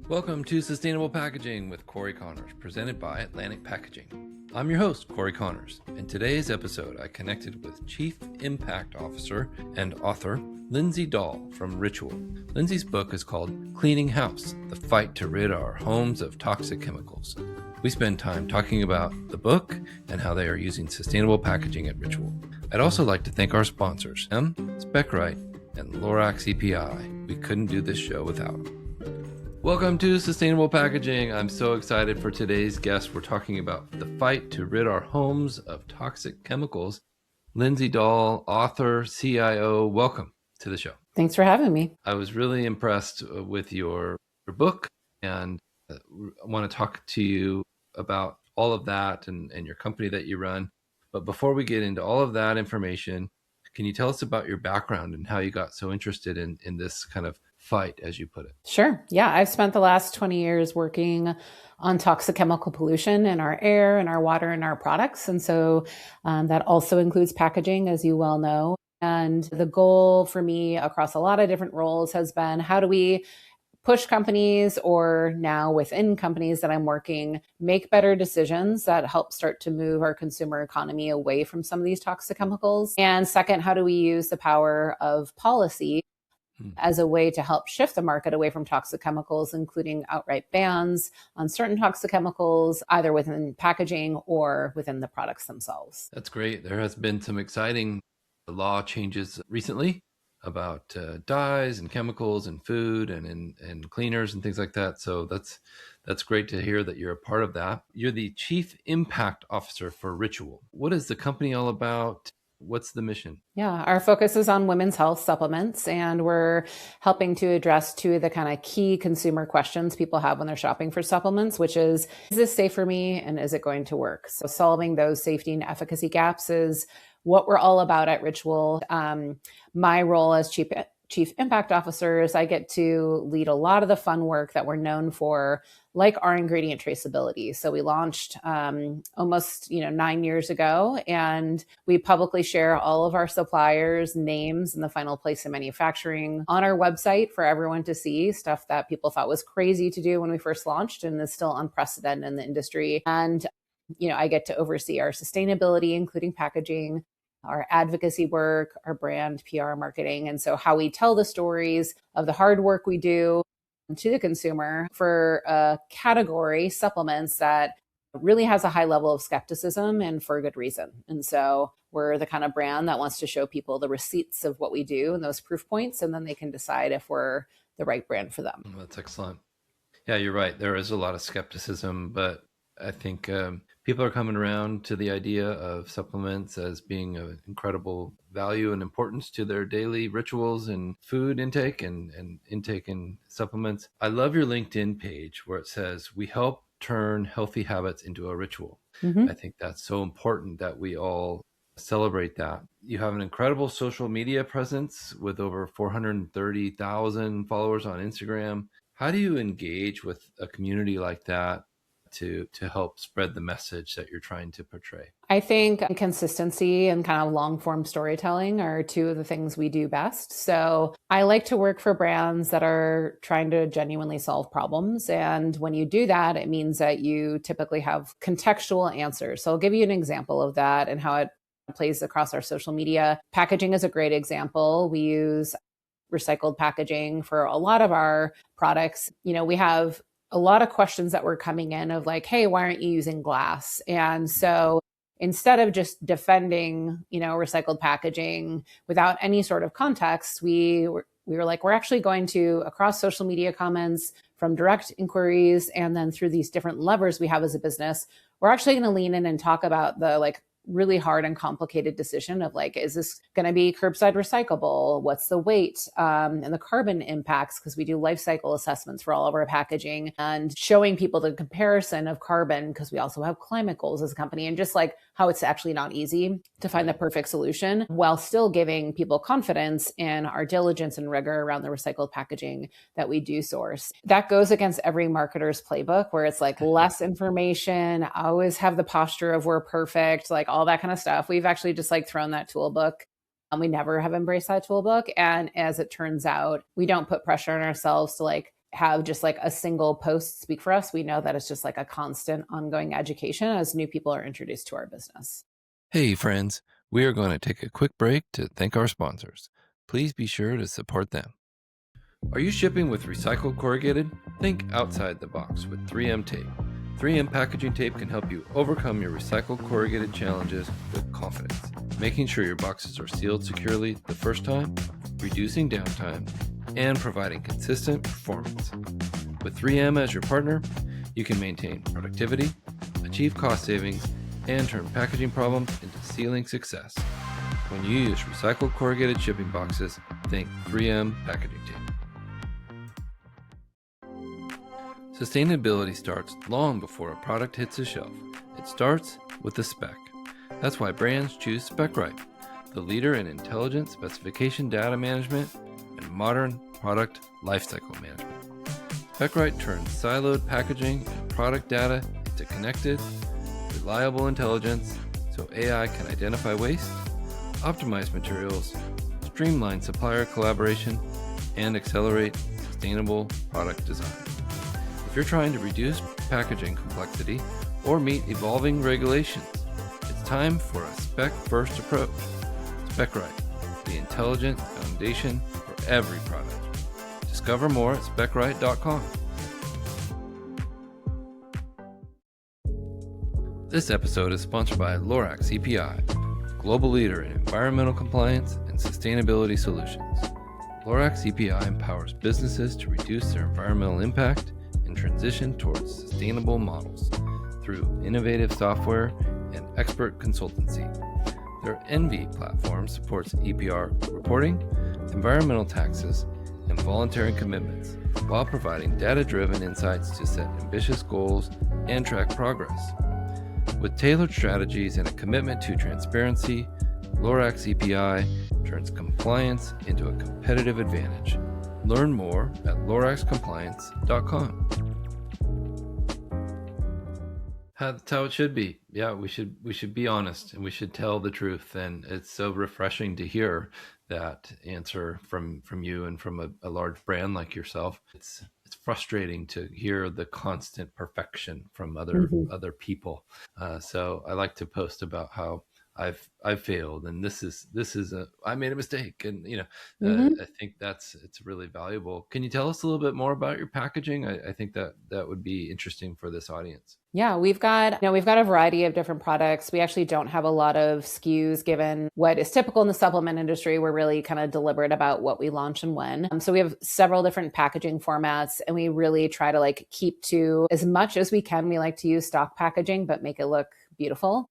Welcome to Sustainable Packaging with Cory Connors, presented by Atlantic Packaging. I'm your host, Cory Connors. In today's episode, I connected with Chief Impact Officer and author Lindsay Dahl from Ritual. Lindsay's book is called Cleaning House: The Fight to Rid Our Homes of Toxic Chemicals. We spend time talking about the book and how they are using sustainable packaging at Ritual. I'd also like to thank our sponsors, Specrite and Lorax EPI. We couldn't do this show without them. Welcome to Sustainable Packaging. I'm so excited for today's guest. We're talking about the fight to rid our homes of toxic chemicals. Lindsay Dahl, author, CIO, welcome to the show. Thanks for having me. I was really impressed with your book, and I want to talk to you about all of that and your company that you run. But before we get into all of that information, can you tell us about your background and how you got so interested in this kind of fight, as you put it? Sure. Yeah, I've spent the last 20 years working on toxic chemical pollution in our air and our water and our products. And so that also includes packaging, as you well know. And the goal for me across a lot of different roles has been, how do we push companies, or now within companies that I'm working, make better decisions that help start to move our consumer economy away from some of these toxic chemicals? And second, how do we use the power of policy as a way to help shift the market away from toxic chemicals, including outright bans on certain toxic chemicals, either within packaging or within the products themselves? That's great. There has been some exciting law changes recently about dyes and chemicals and food and in cleaners and things like that. So that's great to hear that you're a part of that. You're the Chief Impact Officer for Ritual. What is the company all about? What's the mission? Yeah, our focus is on women's health supplements, and we're helping to address two of the kind of key consumer questions people have when they're shopping for supplements, which is this safe for me and is it going to work? So solving those safety and efficacy gaps is what we're all about at Ritual. My role as Chief Impact Officer is I get to lead a lot of the fun work that we're known for, like our ingredient traceability. So we launched almost 9 years ago, and we publicly share all of our suppliers' names and the final place of manufacturing on our website for everyone to see, stuff that people thought was crazy to do when we first launched and is still unprecedented in the industry. And I get to oversee our sustainability, including packaging, our advocacy work, our brand, PR, marketing. And so how we tell the stories of the hard work we do to the consumer for a category, supplements, that really has a high level of skepticism, and for a good reason. And so we're the kind of brand that wants to show people the receipts of what we do and those proof points, and then they can decide if we're the right brand for them. That's excellent. Yeah, you're right. There is a lot of skepticism, but I think people are coming around to the idea of supplements as being of incredible value and importance to their daily rituals and food intake and intake in supplements. I love your LinkedIn page where it says, "We help turn healthy habits into a ritual." I think that's so important that we all celebrate that. You have an incredible social media presence with over 430,000 followers on Instagram. How do you engage with a community like that to help spread the message that you're trying to portray? I think consistency and kind of long form storytelling are two of the things we do best. So I like to work for brands that are trying to genuinely solve problems. And when you do that, it means that you typically have contextual answers. So I'll give you an example of that and how it plays across our social media. Packaging is a great example. We use recycled packaging for a lot of our products. We have a lot of questions that were coming in of like, hey, why aren't you using glass? And so instead of just defending, recycled packaging without any sort of context, we were like, we're actually going to, across social media comments, from direct inquiries, and then through these different levers we have as a business, we're actually going to lean in and talk about the really hard and complicated decision of is this going to be curbside recyclable? What's the weight and the carbon impacts? Because we do life cycle assessments for all of our packaging, and showing people the comparison of carbon, because we also have climate goals as a company, and just how it's actually not easy to find the perfect solution while still giving people confidence in our diligence and rigor around the recycled packaging that we do source. That goes against every marketer's playbook where it's less information, always have the posture of we're perfect, all that kind of stuff. We've actually just thrown that toolbook. We never have embraced that toolbook. And as it turns out, we don't put pressure on ourselves to have just like a single post speak for us. We know that it's just like a constant ongoing education as new people are introduced to our business. Hey, friends, we are going to take a quick break to thank our sponsors. Please be sure to support them. Are you shipping with recycled corrugated? Think outside the box with 3M tape. 3M packaging tape can help you overcome your recycled corrugated challenges with confidence, making sure your boxes are sealed securely the first time, reducing downtime, and providing consistent performance. With 3M as your partner, you can maintain productivity, achieve cost savings, and turn packaging problems into sealing success. When you use recycled corrugated shipping boxes, think 3M packaging tape. Sustainability starts long before a product hits the shelf. It starts with the spec. That's why brands choose SpecRite, the leader in intelligent specification data management and modern product lifecycle management. SpecRite turns siloed packaging and product data into connected, reliable intelligence so AI can identify waste, optimize materials, streamline supplier collaboration, and accelerate sustainable product design. If you're trying to reduce packaging complexity or meet evolving regulations, it's time for a spec-first approach. SpecRite, the intelligent foundation for every product. Discover more at specrite.com. This episode is sponsored by Lorax EPI, global leader in environmental compliance and sustainability solutions. Lorax EPI empowers businesses to reduce their environmental impact and transition towards sustainable models through innovative software and expert consultancy. Their Envy platform supports EPR reporting, environmental taxes, and voluntary commitments while providing data-driven insights to set ambitious goals and track progress. With tailored strategies and a commitment to transparency, Lorax EPI turns compliance into a competitive advantage. Learn more at loraxcompliance.com. That's how it should be. Yeah, we should be honest and we should tell the truth. And it's so refreshing to hear that answer from you and from a large brand like yourself. It's frustrating to hear the constant perfection from other people. So I like to post about how I've failed, and this is I made a mistake, and I think it's really valuable. Can you tell us a little bit more about your packaging? I think that would be interesting for this audience. Yeah, we've got a variety of different products. We actually don't have a lot of SKUs given what is typical in the supplement industry. We're really kind of deliberate about what we launch and when. So we have several different packaging formats, and we really try to keep to as much as we can. We like to use stock packaging, but make it look beautiful,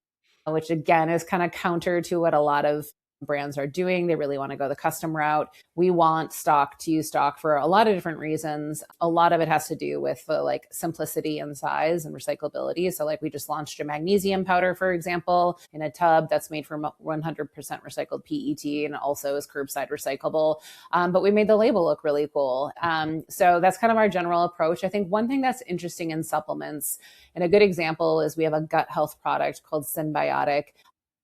which again is kind of counter to what a lot of brands are doing. They really want to go the custom route. We want to use stock for a lot of different reasons. A lot of it has to do with the simplicity and size and recyclability. So we just launched a magnesium powder, for example, in a tub that's made from 100% recycled PET and also is curbside recyclable. But we made the label look really cool. So that's kind of our general approach. I think one thing that's interesting in supplements, and a good example is we have a gut health product called Synbiotic.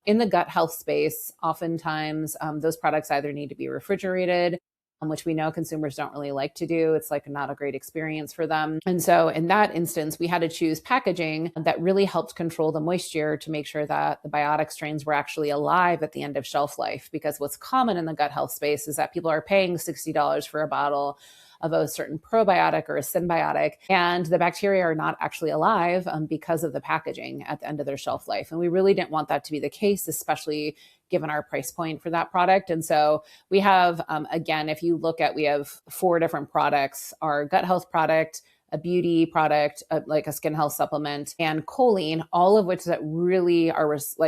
In the gut health space, oftentimes those products either need to be refrigerated, which we know consumers don't really like to do. It's not a great experience for them. And so in that instance, we had to choose packaging that really helped control the moisture to make sure that the biotic strains were actually alive at the end of shelf life. Because what's common in the gut health space is that people are paying $60 for a bottle of a certain probiotic or a symbiotic, and the bacteria are not actually alive because of the packaging at the end of their shelf life. And we really didn't want that to be the case, especially given our price point for that product. And so we have, again, if you look at, we have 4 different products: our gut health product, a beauty product, like a skin health supplement, and choline, all of which that really are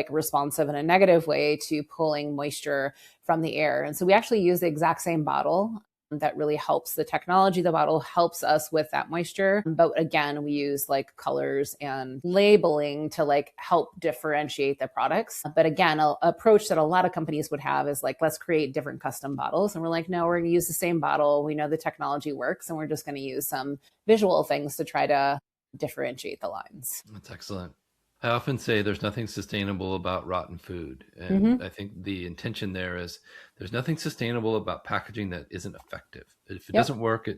responsive in a negative way to pulling moisture from the air. And so we actually use the exact same bottle. That really helps. The technology, the bottle helps us with that moisture. But again, we use colors and labeling to help differentiate the products. But again, an approach that a lot of companies would have is let's create different custom bottles. And we're no, we're going to use the same bottle. We know the technology works, and we're just going to use some visual things to try to differentiate the lines. That's excellent. I often say there's nothing sustainable about rotten food. And I think the intention there is there's nothing sustainable about packaging that isn't effective. If it doesn't work,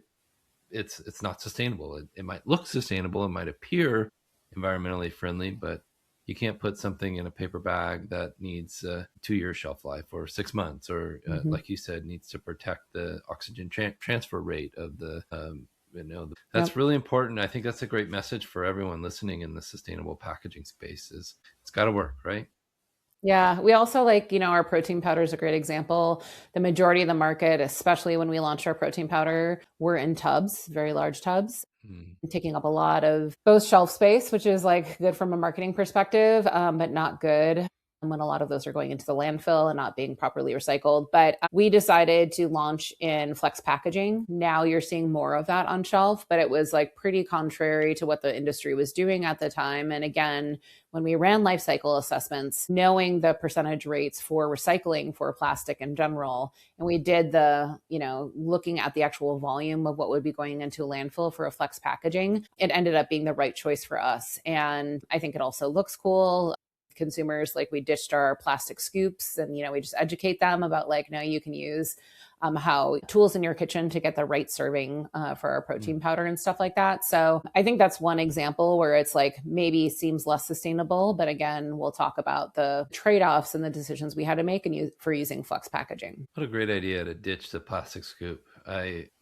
it's not sustainable. It might look sustainable, it might appear environmentally friendly, but you can't put something in a paper bag that needs a 2-year shelf life or 6 months, or like you said, needs to protect the oxygen transfer rate of the that's Yep. really important. I think that's a great message for everyone listening in the sustainable packaging space. Is it's got to work, right? Yeah, we also like, our protein powder is a great example. The majority of the market, especially when we launched our protein powder, were in tubs, very large tubs, Mm. taking up a lot of both shelf space, which is like good from a marketing perspective, but not good when a lot of those are going into the landfill and not being properly recycled. But we decided to launch in flex packaging. Now you're seeing more of that on shelf, but it was like pretty contrary to what the industry was doing at the time. And again, when we ran life cycle assessments, knowing the percentage rates for recycling for plastic in general, and we did the, looking at the actual volume of what would be going into a landfill for a flex packaging, it ended up being the right choice for us. And I think it also looks cool. Consumers, like, we ditched our plastic scoops, and we just educate them about, like, no, you can use how tools in your kitchen to get the right serving for our protein powder and stuff like that. So I think that's one example where it's like maybe seems less sustainable, but again, we'll talk about the trade-offs and the decisions we had to make for using flex packaging. What a great idea to ditch the plastic scoop.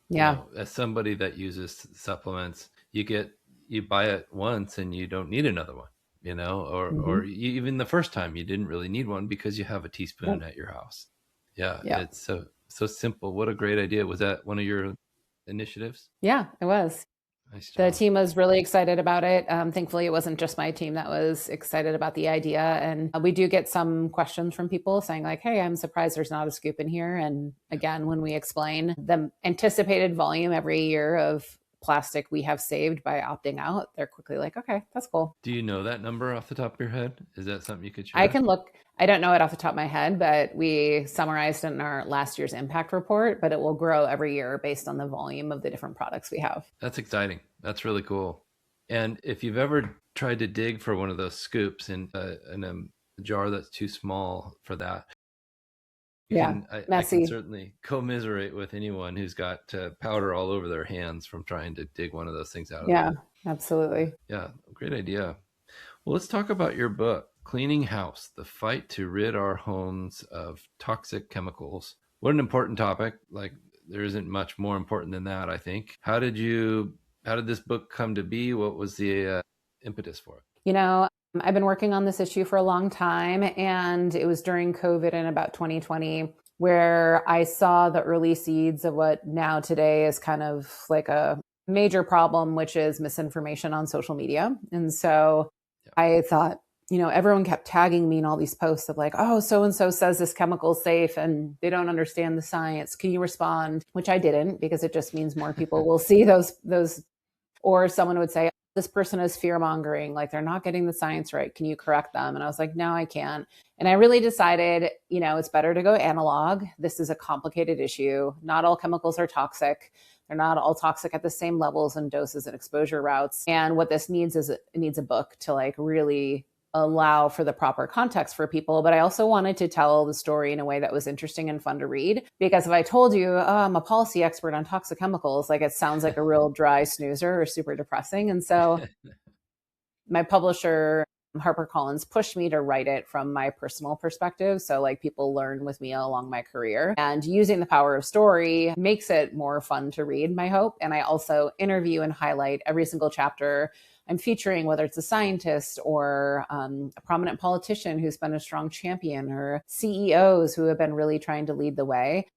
Yeah. As somebody that uses supplements, you buy it once and you don't need another one, or even the first time you didn't really need one because you have a teaspoon at your house. Yeah. It's so simple. What a great idea. Was that one of your initiatives? Yeah, it was. Nice The job. team was really excited about it. Thankfully, it wasn't just my team that was excited about the idea. And we do get some questions from people saying, like, hey, I'm surprised there's not a scoop in here. And again, when we explain the anticipated volume every year of plastic we have saved by opting out, they're quickly like, okay, that's cool. Do you know that number off the top of your head? Is that something you could share? I can look. I don't know it off the top of my head, but we summarized it in our last year's impact report, but it will grow every year based on the volume of the different products we have. That's exciting. That's really cool. And if you've ever tried to dig for one of those scoops in a jar that's too small for that, I can certainly commiserate with anyone who's got powder all over their hands from trying to dig one of those things out. Yeah, absolutely. Yeah, great idea. Well, let's talk about your book, Cleaning House, The Fight to Rid Our Homes of Toxic Chemicals. What an important topic. Like, there isn't much more important than that, I think. How did this book come to be? What was the impetus for it? I've been working on this issue for a long time, and it was during COVID in about 2020 where I saw the early seeds of what now today is kind of like a major problem, which is misinformation on social media. And so I thought, everyone kept tagging me in all these posts of like, oh, so-and-so says this chemical is safe and they don't understand the science. Can you respond? Which I didn't, because it just means more people will see those, or someone would say, this person is fear mongering, like they're not getting the science right. Can you correct them? And I was like, no, I can't. And I really decided, it's better to go analog. This is a complicated issue. Not all chemicals are toxic. They're not all toxic at the same levels and doses and exposure routes. And what this needs is it needs a book to like really allow for the proper context for people. But I also wanted to tell the story in a way that was interesting and fun to read. Because if I told you, oh, I'm a policy expert on toxic chemicals, like it sounds like a real dry snoozer or super depressing. And so my publisher, HarperCollins, pushed me to write it from my personal perspective. So like people learn with me along my career, and using the power of story makes it more fun to read, my hope. And I also interview and highlight every single chapter I'm featuring, whether it's a scientist or a prominent politician who's been a strong champion, or CEOs who have been really trying to lead the way.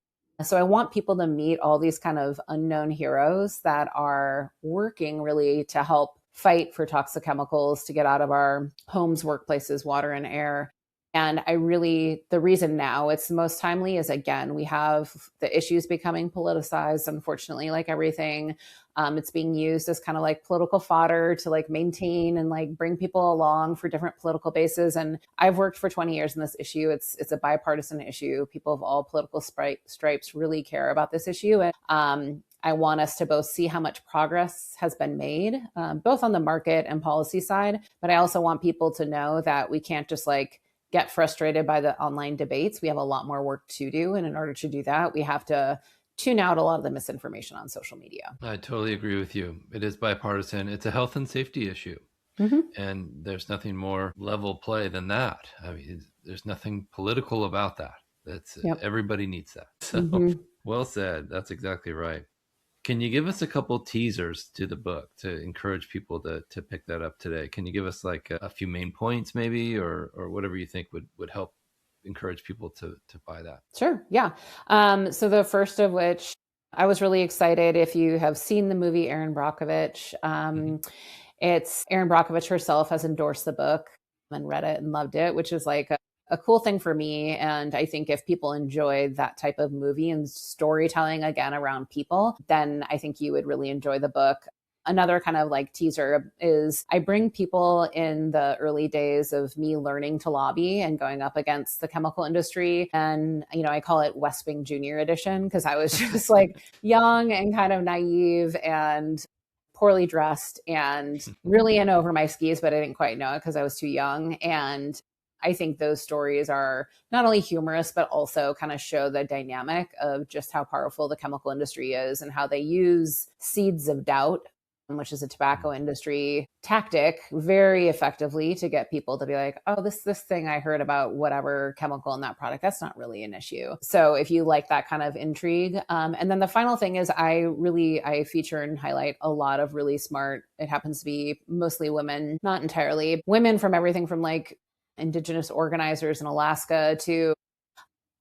So I want people to meet all these kind of unknown heroes that are working really to help fight for toxic chemicals to get out of our homes, workplaces, water, and air. And the reason now it's most timely is, again, we have the issues becoming politicized, unfortunately, like everything. It's being used as kind of like political fodder to like maintain and like bring people along for different political bases. And I've worked for 20 years in this issue. It's a bipartisan issue. People of all political stripes really care about this issue. And I want us to both see how much progress has been made, both on the market and policy side. But I also want people to know that we can't just like get frustrated by the online debates. We have a lot more work to do. And in order to do that, we have to tune out a lot of the misinformation on social media. I totally agree with you. It is bipartisan. It's a health and safety issue. Mm-hmm. And there's nothing more level play than that. I mean, there's nothing political about that. Yep. Everybody needs that. So well said. That's exactly right. Can you give us a couple teasers to the book to encourage people to pick that up today? Can you give us like a few main points maybe, or whatever you think would help encourage people to buy that? Sure. Yeah. So the first of which, I was really excited. If you have seen the movie Erin Brockovich, it's Erin Brockovich herself has endorsed the book and read it and loved it, which is like a cool thing for me. And I think if people enjoy that type of movie and storytelling again around people, then I think you would really enjoy the book. Another kind of like teaser is I bring people in the early days of me learning to lobby and going up against the chemical industry. And, I call it West Wing Junior Edition because I was just like young and kind of naive and poorly dressed and really in over my skis, but I didn't quite know it because I was too young. And I think those stories are not only humorous, but also kind of show the dynamic of just how powerful the chemical industry is and how they use seeds of doubt, which is a tobacco industry tactic, very effectively to get people to be like, oh, this thing I heard about whatever chemical in that product, that's not really an issue. So if you like that kind of intrigue. And then the final thing is I feature and highlight a lot of really smart, it happens to be mostly women, not entirely, women from everything from like indigenous organizers in Alaska to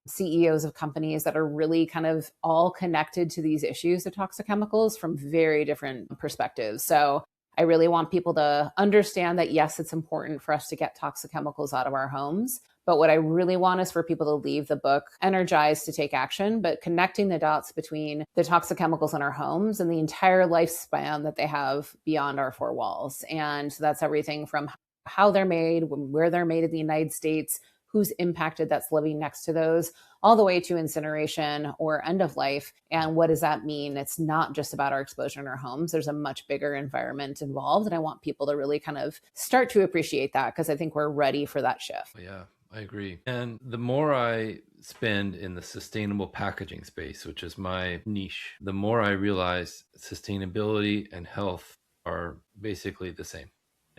CEOs of companies that are really kind of all connected to these issues of toxic chemicals from very different perspectives. So I really want people to understand that, yes, it's important for us to get toxic chemicals out of our homes. But what I really want is for people to leave the book energized to take action, but connecting the dots between the toxic chemicals in our homes and the entire lifespan that they have beyond our four walls. And so that's everything from how they're made, where they're made in the United States, who's impacted that's living next to those, all the way to incineration or end of life. And what does that mean? It's not just about our exposure in our homes. There's a much bigger environment involved. And I want people to really kind of start to appreciate that because I think we're ready for that shift. Yeah, I agree. And the more I spend in the sustainable packaging space, which is my niche, the more I realize sustainability and health are basically the same.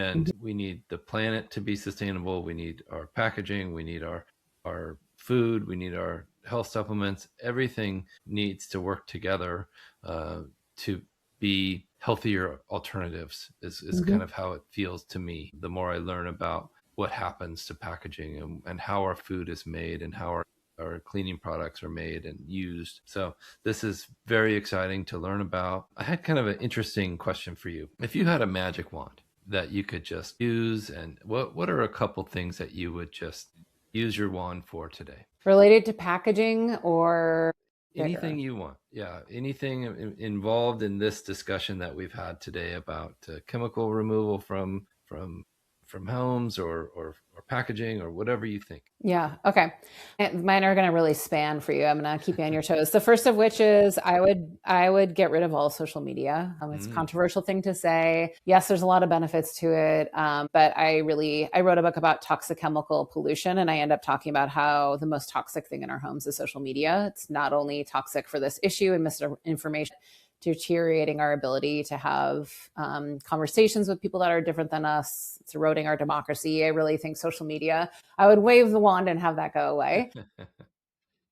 And we need the planet to be sustainable. We need our packaging. We need our food. We need our health supplements. Everything needs to work together to be healthier alternatives is kind of how it feels to me. The more I learn about what happens to packaging and how our food is made and how our cleaning products are made and used. So this is very exciting to learn about. I had kind of an interesting question for you. If you had a magic wand that you could just use, and what are a couple things that you would just use your wand for today? Related to packaging or anything you want? Yeah, anything involved in this discussion that we've had today about chemical removal from homes or packaging or whatever you think. Yeah. Okay. Mine are going to really span for you. I'm going to keep you on your toes. The first of which is I would get rid of all social media. It's a controversial thing to say. Yes, there's a lot of benefits to it. But I wrote a book about toxic chemical pollution, and I end up talking about how the most toxic thing in our homes is social media. It's not only toxic for this issue and misinformation, deteriorating our ability to have conversations with people that are different than us. It's eroding our democracy. I really think social media, I would wave the wand and have that go away.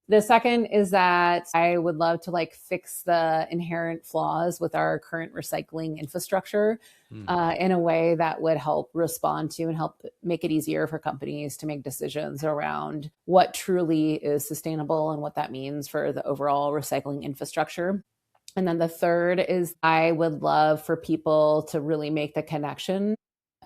The second is that I would love to fix the inherent flaws with our current recycling infrastructure in a way that would help respond to and help make it easier for companies to make decisions around what truly is sustainable and what that means for the overall recycling infrastructure. And then the third is I would love for people to really make the connection,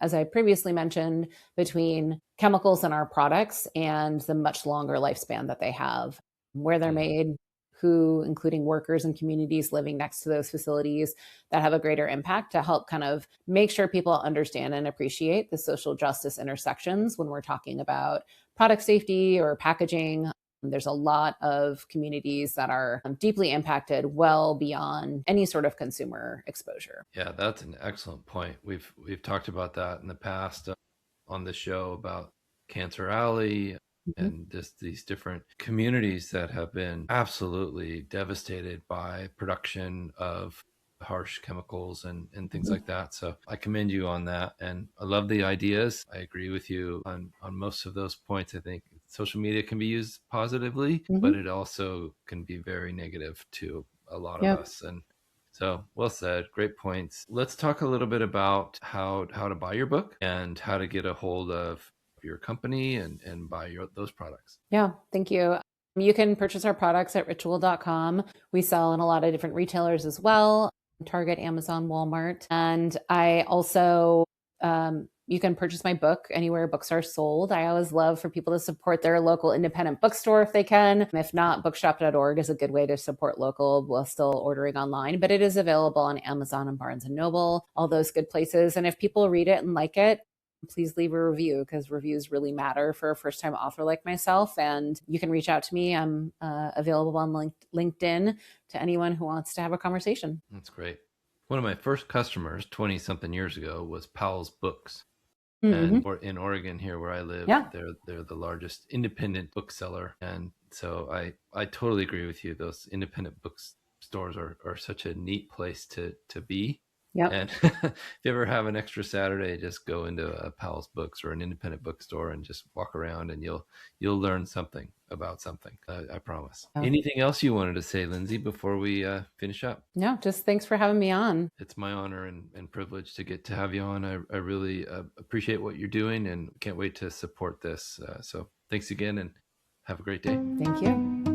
as I previously mentioned, between chemicals in our products and the much longer lifespan that they have, where they're made, who, including workers and communities living next to those facilities that have a greater impact, to help kind of make sure people understand and appreciate the social justice intersections when we're talking about product safety or packaging. There's a lot of communities that are deeply impacted well beyond any sort of consumer exposure. Yeah, that's an excellent point. We've talked about that in the past on the show about Cancer Alley, Mhm. and just these different communities that have been absolutely devastated by production of harsh chemicals and things Mhm. like that. So I commend you on that. And I love the ideas. I agree with you on most of those points. I think social media can be used positively, but Mhm. it also can be very negative to a lot of Yep. us. And so well said. Great points. Let's talk a little bit about how to buy your book and how to get a hold of your company and buy those products. Yeah, thank you. You can purchase our products at ritual.com. We sell in a lot of different retailers as well, Target, Amazon, Walmart. And I also, you can purchase my book anywhere books are sold. I always love for people to support their local independent bookstore if they can. If not, bookshop.org is a good way to support local while still ordering online, but it is available on Amazon and Barnes and Noble, all those good places. And if people read it and like it, please leave a review because reviews really matter for a first time author like myself. And you can reach out to me. I'm available on LinkedIn to anyone who wants to have a conversation. That's great. One of my first customers 20 something years ago was Powell's Books. And Mm-hmm. in Oregon here where I live, Yeah. they're the largest independent bookseller. And so I totally agree with you. Those independent bookstores are such a neat place to be. Yep. And if you ever have an extra Saturday, just go into a Powell's Books or an independent bookstore and just walk around, and you'll learn something about something. I promise. Yeah. Anything else you wanted to say, Lindsay, before we finish up? No, just thanks for having me on. It's my honor and privilege to get to have you on. I really appreciate what you're doing and can't wait to support this. So thanks again and have a great day. Thank you.